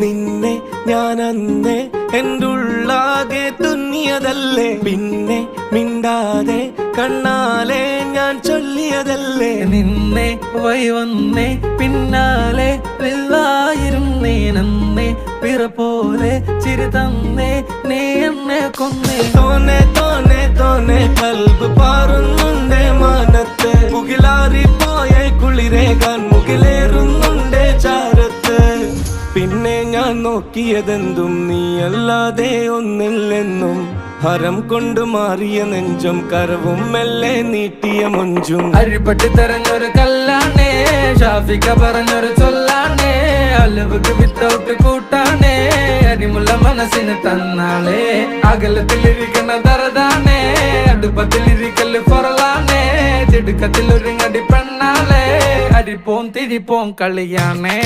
നിന്നെ ഞാൻ അന്നേ എൻ്റെ ഉള്ളാകെ തുന്നിയതല്ലേ, പിന്നെ മിണ്ടാതെ കണ്ണാലെ ഞാൻ ചൊല്ലിയതല്ലേ. നിന്നെ വന്നേ പിന്നാലെ വെള്ളായിരുന്നേ നന്നേ പിറ പോലെ ചിരി തന്നേ നീ എന്നെ കൊന്നേ. തോനെ തോനെ തോനെ കൽബ് പാറുന്നുണ്ട് മാനത്ത്, മുകിലാറിപ്പോയ കുളിരേകാൻ മുകിലേറുന്നുണ്ട് ചാരത്ത്. പിന്നെ ഞാൻ നോക്കിയതെന്തും നീയല്ലാതെ ഒന്നില്ലെന്നും, ഹരം കൊണ്ട് മാറിയ നെഞ്ചും കരവും മെല്ലെ നീട്ടിയ മൊഞ്ചും. അരിപ്പട്ടി തെരഞ്ഞൊരു കല്ലാണേ, ഷാഫിക്ക പറഞ്ഞൊരു ചൊല്ലാണേ, അലവുക്ക് വിത്തൗട്ട് കൂട്ടാണേ, അരിമുള്ള മനസ്സിന് തന്നാളേ. അകലത്തിലിരിക്കണ ദറതാണേ, അടുപ്പത്തിലിരിക്കല് പൊറലാണേ, തിടുക്കത്തിലൊരുങ്ങടി പെണ്ണാളേ, അരിപ്പോം തിരിപ്പോം കളിയാണേ.